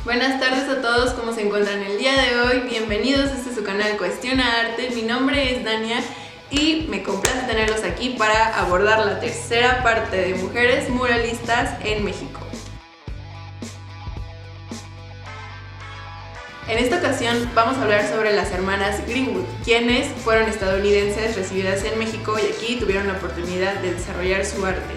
Buenas tardes a todos, ¿cómo se encuentran el día de hoy? Bienvenidos a su canal Cuestiona Arte. Mi nombre es Dania y me complace tenerlos aquí para abordar la tercera parte de mujeres muralistas en México. En esta ocasión vamos a hablar sobre las hermanas Greenwood, quienes fueron estadounidenses resididas en México y aquí tuvieron la oportunidad de desarrollar su arte.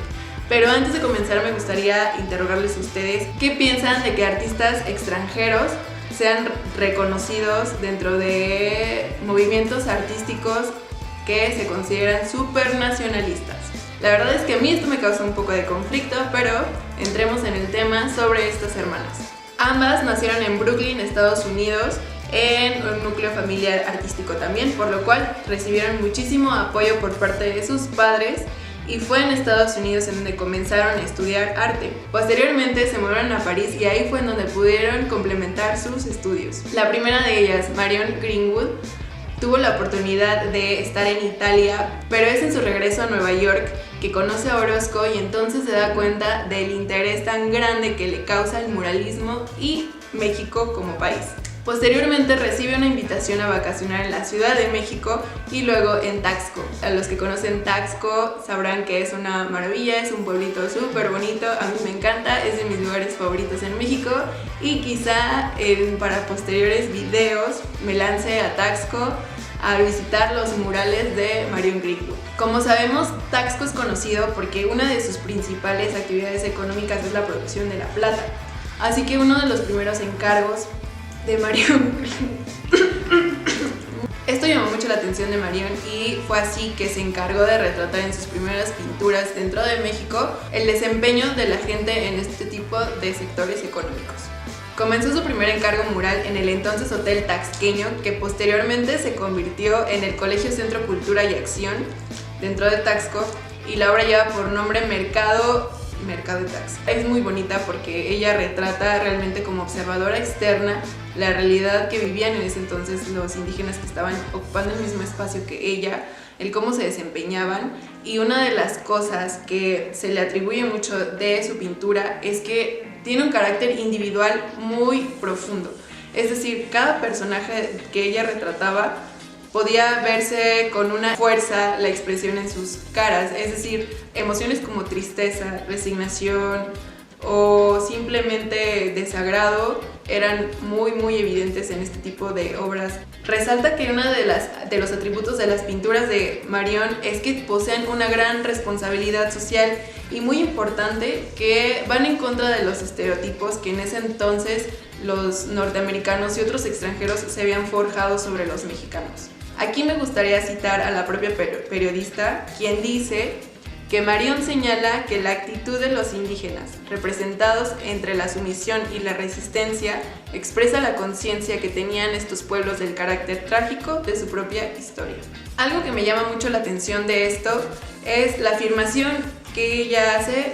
Pero antes de comenzar me gustaría interrogarles a ustedes qué piensan de que artistas extranjeros sean reconocidos dentro de movimientos artísticos que se consideran supernacionalistas. La verdad es que a mí esto me causa un poco de conflicto, pero entremos en el tema sobre estas hermanas. Ambas nacieron en Brooklyn, Estados Unidos, en un núcleo familiar artístico también, por lo cual recibieron muchísimo apoyo por parte de sus padres y fue en Estados Unidos en donde comenzaron a estudiar arte. Posteriormente se mudaron a París y ahí fue en donde pudieron complementar sus estudios. La primera de ellas, Marion Greenwood, tuvo la oportunidad de estar en Italia, pero es en su regreso a Nueva York que conoce a Orozco y entonces se da cuenta del interés tan grande que le causa el muralismo y México como país. Posteriormente recibe una invitación a vacacionar en la Ciudad de México y luego en Taxco. A los que conocen Taxco sabrán que es una maravilla, es un pueblito súper bonito, a mí me encanta, es de mis lugares favoritos en México y quizá para posteriores videos me lance a Taxco a visitar los murales de Marion Greenwood. Como sabemos, Taxco es conocido porque una de sus principales actividades económicas es la producción de la plata. Así que uno de los primeros encargos de Marion esto llamó mucho la atención de Marion y fue así que se encargó de retratar en sus primeras pinturas dentro de México el desempeño de la gente en este tipo de sectores económicos. Comenzó su primer encargo mural en el entonces Hotel Taxqueño, que posteriormente se convirtió en el Colegio Centro Cultura y Acción dentro de Taxco, y la obra lleva por nombre Mercado de Taxco. Es muy bonita porque ella retrata realmente como observadora externa la realidad que vivían en ese entonces los indígenas que estaban ocupando el mismo espacio que ella, el cómo se desempeñaban, y una de las cosas que se le atribuye mucho de su pintura es que tiene un carácter individual muy profundo. Es decir, cada personaje que ella retrataba podía verse con una fuerza la expresión en sus caras, es decir, emociones como tristeza, resignación o simplemente desagrado eran muy evidentes en este tipo de obras. Resalta que uno de los atributos de las pinturas de Marion es que poseen una gran responsabilidad social y muy importante, que van en contra de los estereotipos que en ese entonces los norteamericanos y otros extranjeros se habían forjado sobre los mexicanos. Aquí me gustaría citar a la propia periodista, quien dice que Marion señala que la actitud de los indígenas, representados entre la sumisión y la resistencia, expresa la conciencia que tenían estos pueblos del carácter trágico de su propia historia. Algo que me llama mucho la atención de esto es la afirmación que ella hace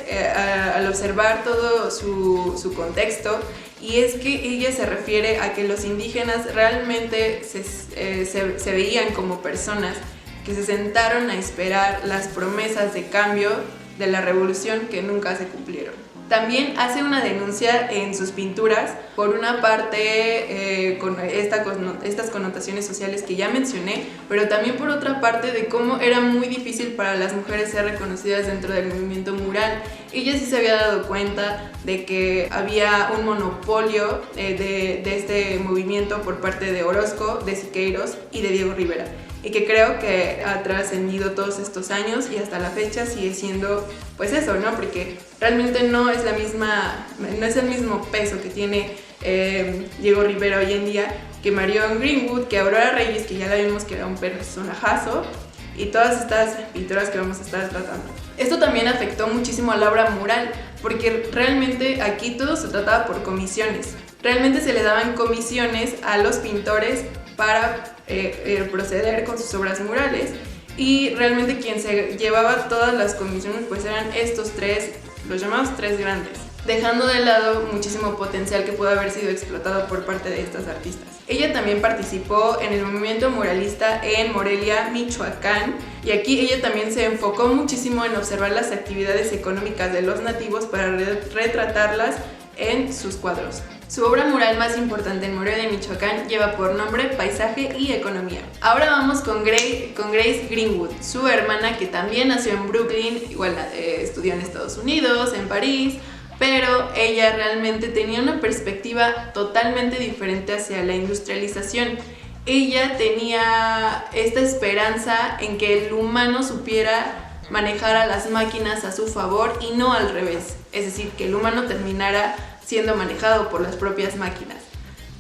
al observar todo su contexto, y es que ella se refiere a que los indígenas realmente se veían como personas que se sentaron a esperar las promesas de cambio de la revolución que nunca se cumplieron. También hace una denuncia en sus pinturas, por una parte con estas connotaciones sociales que ya mencioné, pero también por otra parte de cómo era muy difícil para las mujeres ser reconocidas dentro del movimiento mural. Ella sí se había dado cuenta de que había un monopolio de este movimiento por parte de Orozco, de Siqueiros y de Diego Rivera, y que creo que ha trascendido todos estos años y hasta la fecha sigue siendo pues eso, ¿no? Porque realmente no es el mismo peso que tiene Diego Rivera hoy en día que Marion Greenwood, que Aurora Reyes, que ya la vimos que era un personajazo, y todas estas pinturas que vamos a estar tratando. Esto también afectó muchísimo a la obra mural, porque realmente aquí todo se trataba por comisiones. Realmente se le daban comisiones a los pintores para proceder con sus obras murales, y realmente quien se llevaba todas las comisiones pues eran estos tres, los llamados tres grandes, dejando de lado muchísimo potencial que pudo haber sido explotado por parte de estas artistas. Ella también participó en el movimiento muralista en Morelia, Michoacán, y aquí ella también se enfocó muchísimo en observar las actividades económicas de los nativos para retratarlas en sus cuadros. Su obra mural más importante en Morelia, Michoacán, lleva por nombre Paisaje y Economía. Ahora vamos con Grace Greenwood, su hermana, que también nació en Brooklyn, igual estudió en Estados Unidos, en París, pero ella realmente tenía una perspectiva totalmente diferente hacia la industrialización. Ella tenía esta esperanza en que el humano supiera manejar a las máquinas a su favor y no al revés, es decir, que el humano terminara siendo manejado por las propias máquinas.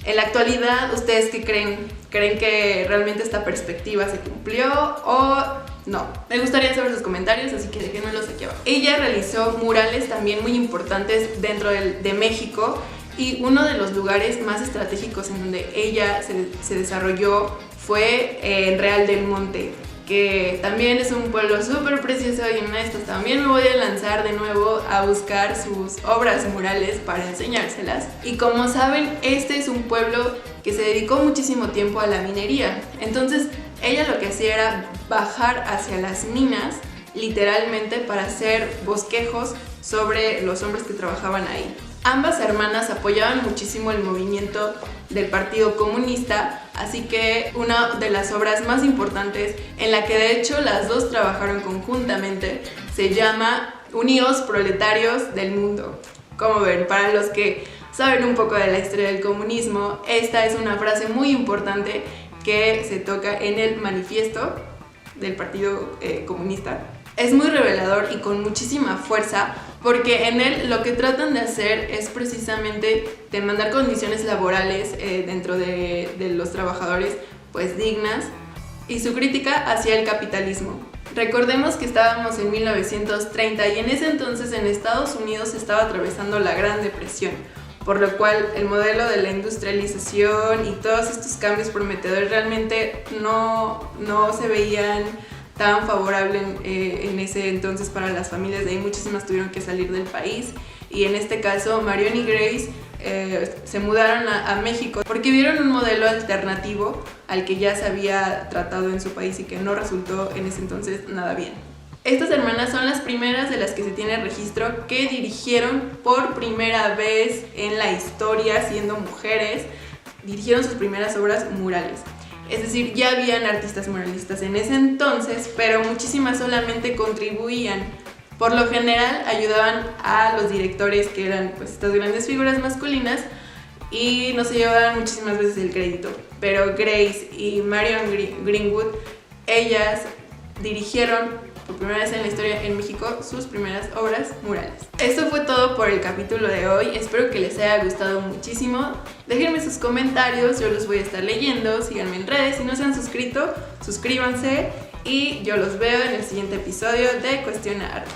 En la actualidad, ¿ustedes qué creen? ¿Creen que realmente esta perspectiva se cumplió o no? Me gustaría saber sus comentarios, así que déjenmelos aquí abajo. Ella realizó murales también muy importantes dentro de México, y uno de los lugares más estratégicos en donde ella se desarrolló fue en Real del Monte, que también es un pueblo súper precioso, y en estos también me voy a lanzar de nuevo a buscar sus obras murales para enseñárselas. Y como saben, este es un pueblo que se dedicó muchísimo tiempo a la minería, entonces ella lo que hacía era bajar hacia las minas, literalmente, para hacer bosquejos sobre los hombres que trabajaban ahí. Ambas hermanas apoyaban muchísimo el movimiento del Partido Comunista, así que una de las obras más importantes, en la que de hecho las dos trabajaron conjuntamente, se llama Unidos Proletarios del Mundo. Como ven, para los que saben un poco de la historia del comunismo, esta es una frase muy importante que se toca en el manifiesto del Partido Comunista. Es muy revelador y con muchísima fuerza, porque en él lo que tratan de hacer es precisamente demandar condiciones laborales dentro de los trabajadores pues dignas, y su crítica hacia el capitalismo. Recordemos que estábamos en 1930 y en ese entonces en Estados Unidos se estaba atravesando la Gran Depresión, por lo cual el modelo de la industrialización y todos estos cambios prometedores realmente no se veían tan favorable en ese entonces para las familias. De ahí muchísimas tuvieron que salir del país, y en este caso Marion y Grace se mudaron a México porque vieron un modelo alternativo al que ya se había tratado en su país y que no resultó en ese entonces nada bien. Estas hermanas son las primeras de las que se tiene registro que dirigieron por primera vez en la historia, siendo mujeres, dirigieron sus primeras obras murales. Es decir, ya habían artistas muralistas en ese entonces, pero muchísimas solamente contribuían. Por lo general ayudaban a los directores, que eran pues estas grandes figuras masculinas, y no se llevaban muchísimas veces el crédito. Pero Grace y Marion Greenwood, ellas dirigieron por primera vez en la historia en México sus primeras obras murales. Esto fue todo por el capítulo de hoy, espero que les haya gustado muchísimo. Déjenme sus comentarios, yo los voy a estar leyendo, síganme en redes, si no se han suscrito, suscríbanse, y yo los veo en el siguiente episodio de Cuestiona Arte.